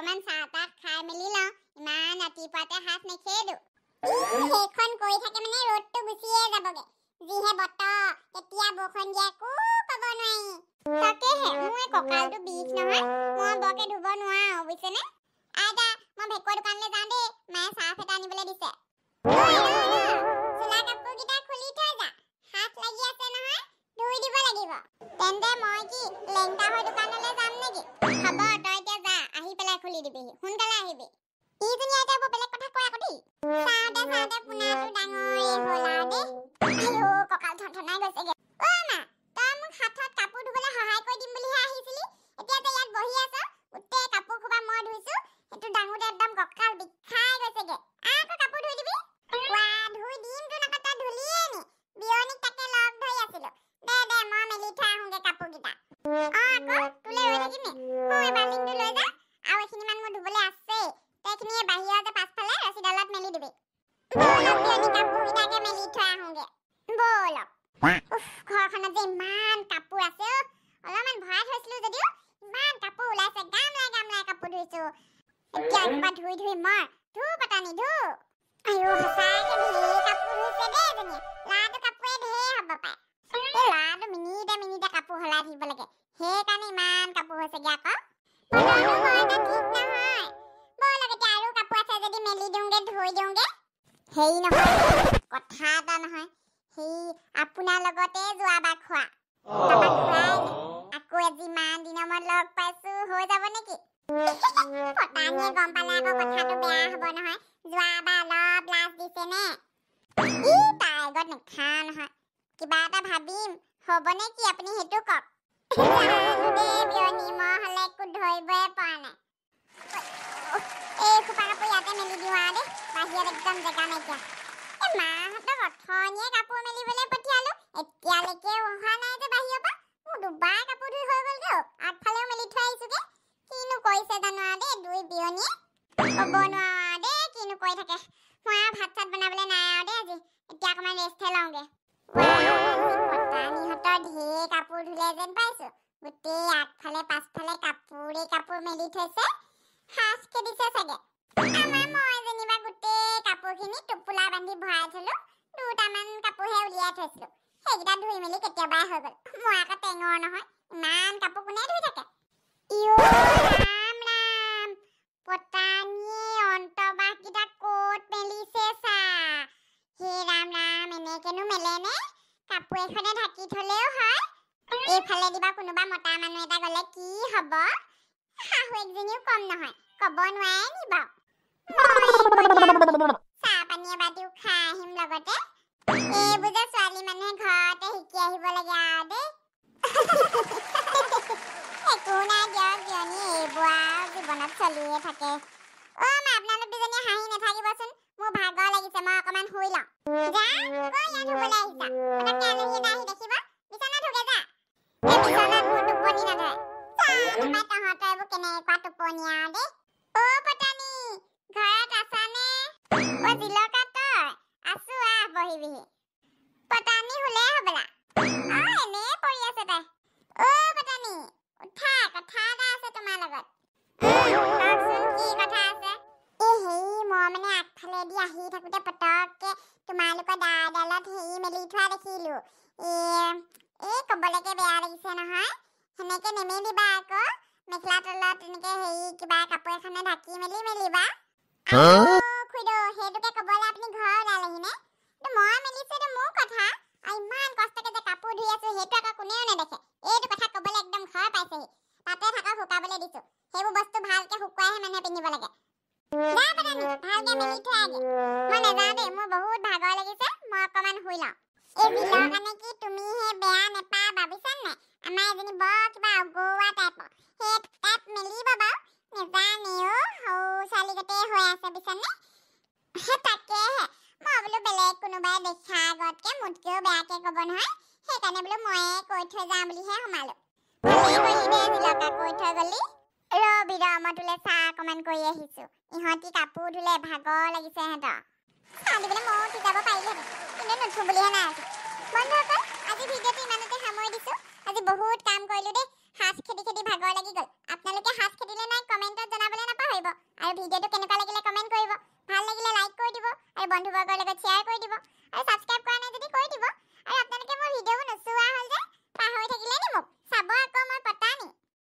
অকমান চাহ তাহ খাই মেলি লওঁ ইমান ৰাতিপুৱাতে হাত নেখেদো সেইখন কৰি থাকে মানে ৰ'দটো গুচিয়ে যাবগে যিহে বতৰ কেতিয়া বৰষুণ দিয়ে একো ক'ব নোৱাৰি তাকেহে মোৰ কঁকালটো বিষ নহয় মই বৰকে ধুব নোৱাৰো বুজিছেনে আইতা মই ভেকুৰ দোকানলৈ যাওঁ দেই মায়ে চাহ ফেটা আনিবলৈ দিছে চোলা কাপোৰকেইটা খুলি থৈ যা হাত লাগি আছে নহয় ধুই দিব লাগিব তেন্তে মই কি লেংটা হৈ দোকানলৈ যাম নেকি হ'ব তই এতিয়া যা আহি পেলাই খুলি দিবিহি সোনকালে আহিবি ইজনী আইতা বৰ বেলেগ কথা কয় আকৌ দেই চাওঁতে পোনাটো ডাঙৰেই হ'ল আৰু দেই আইও কঁকাল থনথনাই গৈছেগে অ' মা তই মোক হাতত কাপোৰ ধুবলৈ সহায় কৰি দিম বুলিহে আহিছিলি এতিয়া যে ইয়াত বহি আছ গোটেই কাপোৰ খোপা মই ধুইছো সেইটো ডাঙুতে একদম কঁকাল বিষাই গৈছেগে আকৌ কাপোৰ ধুই দিবি ধুই দিম তো নকয় তই ধুলিয়ে নি বিয়নীক তাকে লগ ধৰি আছিলো দে মই মেলি থৈ আহোঁগে কাপোৰকেইটা আকৌ তোলে ৰৈ থাকিম নি এই বাল্টিংটো লৈ যা আৰু এইখিনিমান মোৰ ধুবলৈ আছেই তই এইখিনিয়ে বাহিৰতে পাছফালে ৰছীডালত মেলি দিবি ব'লক বিয়নী কাপোৰকেইটাকে মেলি থৈ আহোঁগে ব'লক ঘৰখনত যে ইমান কাপোৰ আছে অলপমান ভৰাই থৈছিলো যদিও ইমান কাপোৰ ওলাইছে গামলাই কাপোৰ ধুইছো এতিয়া একেবাৰে ধুই মই ধু পতানি ধু আইও সঁচাকে ঢেৰ কাপোৰ ধুইছে দেই এজনীয়ে ল'ৰাটো কাপোৰে ঢেৰ হ'ব পায় এই ল'ৰাটো মিনিটে কাপোৰ সলাই থাকিব লাগে সেইকাৰণে ইমান কাপোৰ হৈছেগে আকৌ ঠিক নহয় ব'লক এতিয়া আৰু কাপোৰ আছে যদি মেলি দিওঁগে ধুই দিওঁগে হেৰি নহয় কথা এটা নহয় সেই আপোনাৰ লগতে যোৱাবাৰ খোৱা তাৰপৰা খুৱাই আকৌ আজি ইমান দিনৰ মূৰত লগ পাইছো হৈ যাব নেকি পতানীয়ে গম পালে আকৌ কথাটো বেয়া হ'ব নহয় যোৱাবাৰ অলপ লাজ দিছে নে তাৰ আগত নেখা নহয় কিবা এটা ভাবিম হ'ব নে কি আপুনি সেইটো কওক বিয়নী মই হ'লে একো ধৰিবই পৰা নাই এই খোপা কাপোৰ ইয়াতে মেলি দিওঁ আৰু দেই বাহিৰত একদম জেগা নাইকিয়া এই মাহঁতক অথনিয়ে কাপোৰ মেলিবলৈ পঠিয়ালো এতিয়ালৈকে অহা নাই যে বাহিৰৰ পৰা মোৰ দুবাৰ কাপোৰ ধুই হৈ গ'লগে আগফালেও মেলি থৈ আহিছোগে কিনো কৰিছে জানো আৰু দেই দুই বিয়নীয়ে ক'ব নোৱাৰো দেই কিনো কৰি থাকে মই আৰু ভাত চাত বনাবলৈ নাই আৰু দেই আজি এতিয়া অকণমান ৰেষ্টহে লওঁগে পতানীহঁতৰ ঢেৰ কাপোৰ ধুলে যেন পাইছো গোটেই আগফালে পাছফালে কাপোৰ মেলি থৈছে সাজ খেদিছে চাগে আমাৰ মই যেনিবা গোটেই কাপোৰখিনি টোপোলা বান্ধি ভৰাই থলো দুটামান কাপোৰহে উলিয়াই থৈছিলো সেইকেইটা ধুই মেলি কেতিয়াবাই হৈ গ'ল মই আকৌ টেঙৰ নহয় ইমান কাপোৰ কোনে ধুই থাকে ৰাম পতানীয়ে অন্তবাসকেইটা ক'ত মেলিছে চা হে ৰাম এনেকেনো মেলে নে কাপোৰ এখনে ঢাকি থলেও হয় এইফালে দিবা কোনোবা মতা মানুহ এটা গ'লে কি হ'ব শাহুৱেকজনীও কম নহয় ক'ব নোৱাৰে নি বাৰু চাহ পানী এবাতিও খাই আহিম লগতে এইবোৰ যে ছোৱালী মানুহে ঘৰতে শিকি আহিব লাগে আৰু দেই একো নাই দিয়ক বিয়নী এইবোৰ আৰু জীৱনত চলিয়ে থাকে মা আপোনালোক দুজনীয়ে হাঁহি নাথাকিবচোন মোৰ ভাগৰ লাগিছে মই অকণমান শুই লওঁ যা ইয়াত শুবলৈ আহিছা পতককে আলহী এটা আহি দেখিব বিচনাত শুগে যা এই বিচনাত মোৰ টোপনি নধৰে তহঁতৰ এইবোৰ কেনেকুৱা টোপনি আৰু দেই পতানী ঘৰত আছানে জিলকা তই আছো বহিবিহি পতানী শুলে হ'বলা এনেই পৰি আছে তাই পতানী উঠা কথা এটা আছে তোমাৰ লগত কওকচোন কি কথা আছে হেৰি মই মানে আগফালেদি আহি থাকোতে পতককে তোমালোকৰ দাদালত হেৰি মেলি থোৱা দেখিলো এই ক'বলৈকে বেয়া লাগিছে নহয় সেনেকে নেমেলিবা আকৌ মেখেলা তলত এনেকে হেৰি কিবা কাপোৰ এখনে ঢাকি মেলিবা খুইদো সেইটোকে ক'বলৈ আপুনি ঘৰ ওলালেহি নে মই মেলিছো এইটো মোৰ কথা আৰু ইমান কষ্টকে যে কাপোৰ ধুই আছো সেইটো আকৌ কোনেও নেদেখে এইটো কথা ক'বলৈ একদম ঘৰ পাইছেহি তাতে থাকক শুকাবলৈ দিছো সেইবোৰ বস্তু ভালকে শুকুৱাইহে মানুহে পিন্ধিব লাগে যা পতানী ভালকে মেলি থৈ আগে মই নাযাওঁ দেই মোৰ বহুত ভাগৰ লাগিছে মই অকণমান শুই লওঁ এই বিলৰ কাৰণে কি তুমি সেই বেয়া নেপাবা বুজিছানে আমাৰ এজনী বৰ কিবা অগৌৱা টাইপৰ সেই তাত মেলিব বাৰু নেজানেও সৰু ছোৱালী গোটেই হৈ আছে বুজিছানে তাকেহে মই বোলো বেলেগ কোনোবাই দেখা আগতকে মোতকেও বেয়াকে ক'ব নহয় সেইকাৰণে বোলো ময়ে কৈ থৈ যাওঁ বুলিহে সোমালো ভালেই কৰিলি দে জিলকা কৈ থৈ গ'লি ৰবি মই তোলে চাহ অকণমান কৰি আহিছো ইহঁতি কাপোৰ ধুলে ভাগৰ লাগিছে সিহঁতৰ চাহ দিবলৈ ময়ো উঠি যাব পাৰিলোহেঁতেন কিন্তু নুঠো বুলিহে নাই আছো বন্ধুসকল আজি ভিডিঅ'টো ইমানতে সামৰি দিছো আজি বহুত কাম কৰিলো দেই সাজ খেদি ভাগৰ লাগি গ'ল আপোনালোকে সাজ খেদিলে নাই কমেণ্টত জনাবলৈ নাপাহৰিব আৰু ভিডিঅ'টো কেনেকুৱা লাগিলে কমেণ্ট কৰিব, ভাল লাগিলে লাইক কৰি দিব আৰু বন্ধুবৰ্গৰ লগত শ্বেয়াৰ কৰি দিব আৰু সাবস্ক্ৰাইব